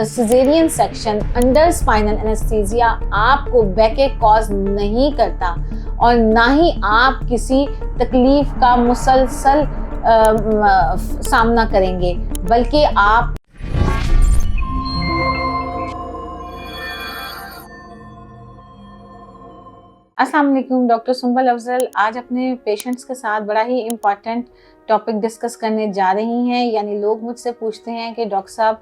Caesarean section under spinal anaesthesia आपको बैकएक cause नहीं करता और ना ही आप किसी तकलीफ का मुसलसल सामना करेंगे, बल्कि आप अस्सलाम वालेकुम। डॉक्टर सुंबल अफजल आज अपने पेशेंट्स के साथ बड़ा ही इम्पॉर्टेंट टॉपिक डिस्कस करने जा रही हैं। यानी लोग मुझसे पूछते हैं कि डॉक्टर साहब,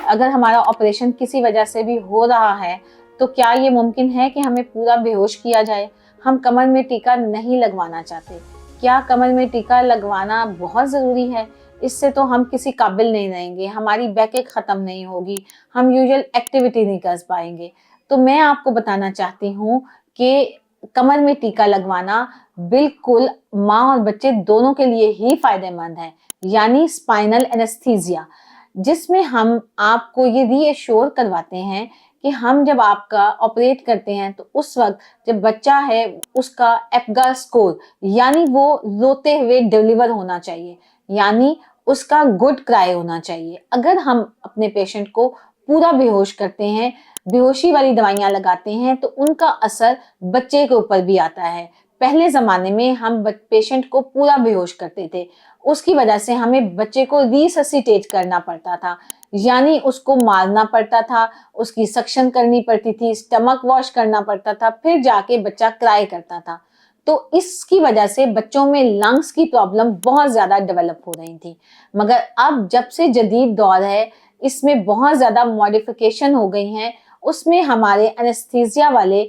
अगर हमारा ऑपरेशन किसी वजह से भी हो रहा है तो क्या ये मुमकिन है कि हमें पूरा बेहोश किया जाए? हम कमर में टीका नहीं लगवाना चाहते, क्या कमर में टीका लगवाना बहुत ज़रूरी है? इससे तो हम किसी काबिल नहीं रहेंगे, हमारी बैकएक ख़त्म नहीं होगी, हम यूजुअल एक्टिविटी नहीं कर पाएंगे। तो मैं आपको बताना चाहती हूँ कि कमर में टीका लगवाना बिल्कुल माँ और बच्चे दोनों के लिए ही फायदेमंद है। यानी स्पाइनल एनेस्थीसिया, जिसमें हम आपको ये रीएश्योर करवाते हैं कि हम जब आपका ऑपरेट करते हैं तो उस वक्त जब बच्चा है उसका एप्गा स्कोर यानी वो रोते हुए डिलीवर होना चाहिए, यानी उसका गुड क्राई होना चाहिए। अगर हम अपने पेशेंट को पूरा बेहोश करते हैं, बेहोशी वाली दवाइयां लगाते हैं, तो उनका असर बच्चे के ऊपर भी आता है। पहले ज़माने में हम पेशेंट को पूरा बेहोश करते थे, उसकी वजह से हमें बच्चे को रिससिटेट करना पड़ता था, यानी उसको मारना पड़ता था, उसकी सक्शन करनी पड़ती थी, स्टमक वॉश करना पड़ता था, फिर जाके बच्चा क्राई करता था। तो इसकी वजह से बच्चों में लंग्स की प्रॉब्लम बहुत ज़्यादा डेवलप हो रही थी। मगर अब जब से जदीद दौर है, इसमें बहुत ज़्यादा मॉडिफिकेशन हो गई हैं। उसमें हमारे एनेस्थीसिया वाले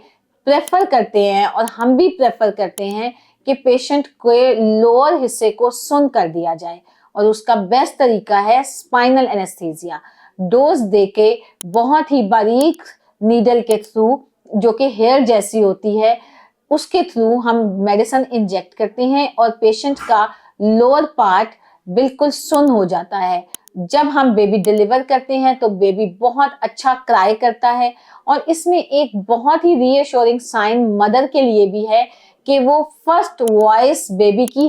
प्रेफर करते हैं और हम भी प्रेफर करते हैं कि पेशेंट के लोअर हिस्से को सुन कर दिया जाए, और उसका बेस्ट तरीका है स्पाइनल एनेस्थीसिया। डोज देके बहुत ही बारीक नीडल के थ्रू, जो कि हेयर जैसी होती है, उसके थ्रू हम मेडिसिन इंजेक्ट करते हैं और पेशेंट का लोअर पार्ट बिल्कुल सुन हो जाता है। जब हम बेबी डिलीवर करते हैं तो बेबी बहुत अच्छा क्राई करता है, और इसमें एक बहुत ही रीअश्योरिंग साइन मदर के लिए भी है कि वो फर्स्ट वॉइस बेबी की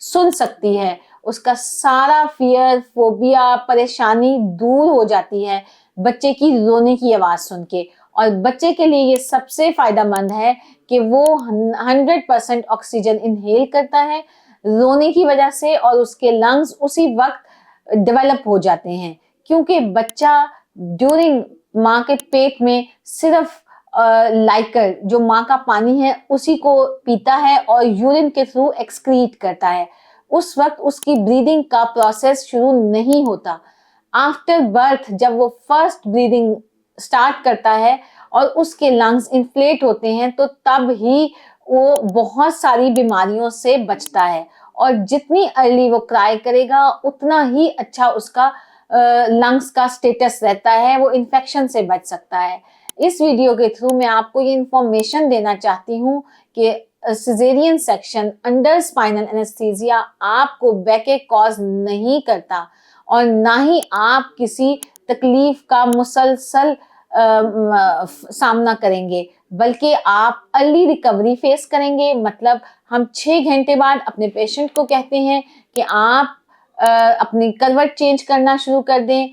सुन सकती है। उसका सारा फियर, फोबिया, परेशानी दूर हो जाती है बच्चे की रोने की आवाज़ सुन के। और बच्चे के लिए ये सबसे फायदेमंद है कि वो 100% ऑक्सीजन इनहेल करता है रोने की वजह से, और उसके लंग्स उसी वक्त डेवलप हो जाते हैं, क्योंकि बच्चा ड्यूरिंग माँ के पेट में सिर्फ लाइकर, जो माँ का पानी है, उसी को पीता है और यूरिन के थ्रू एक्सक्रीट करता है। उस वक्त उसकी ब्रीदिंग का प्रोसेस शुरू नहीं होता। आफ्टर बर्थ जब वो फर्स्ट ब्रीदिंग स्टार्ट करता है और उसके लंग्स इन्फ्लेट होते हैं, तो तब ही वो बहुत सारी बीमारियों से बचता है। और जितनी अर्ली वो क्राई करेगा उतना ही अच्छा उसका लंग्स का स्टेटस रहता है, वो इन्फेक्शन से बच सकता है। इस वीडियो के थ्रू मैं आपको ये इंफॉर्मेशन देना चाहती हूँ कि caesarean section under spinal anaesthesia आपको बैकएक कॉज नहीं करता और ना ही आप किसी तकलीफ का मुसलसल सामना करेंगे, बल्कि आप अर्ली रिकवरी फेस करेंगे। मतलब हम 6 घंटे बाद अपने पेशेंट को कहते हैं कि आप अपनी करवट चेंज करना शुरू कर दें,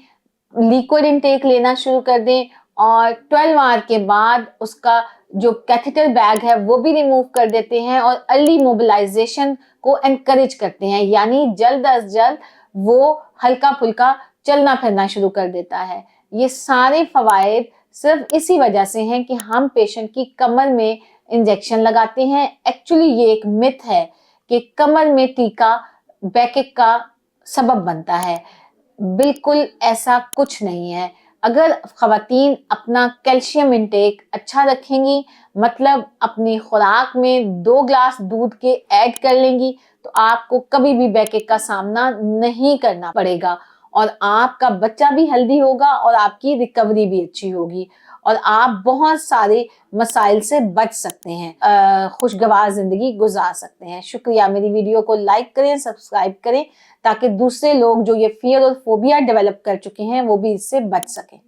लिक्विड इनटेक लेना शुरू कर दें, और 12 आवर के बाद उसका जो कैथेटर बैग है वो भी रिमूव कर देते हैं और अर्ली मोबिलाइजेशन को एनकरेज करते हैं, यानी जल्द अज जल्द वो हल्का फुल्का चलना फिरना शुरू कर देता है। ये सारे फवायद सिर्फ इसी वजह से हैं कि हम पेशेंट की कमर में इंजेक्शन लगाते हैं। एक्चुअली ये एक मिथ है कि कमर में टीका बैकएक का सबब बनता है। बिल्कुल ऐसा कुछ नहीं है। अगर ख़वातीन अपना कैल्शियम इंटेक अच्छा रखेंगी, मतलब अपनी खुराक में 2 ग्लास दूध के ऐड कर लेंगी, तो आपको कभी भी बैकएक का सामना नहीं करना पड़ेगा, और आपका बच्चा भी हेल्दी होगा और आपकी रिकवरी भी अच्छी होगी, और आप बहुत सारे मसाइल से बच सकते हैं, खुशगवार जिंदगी गुजार सकते हैं। शुक्रिया। मेरी वीडियो को लाइक करें, सब्सक्राइब करें, ताकि दूसरे लोग जो ये फियर और फोबिया डेवलप कर चुके हैं वो भी इससे बच सकें।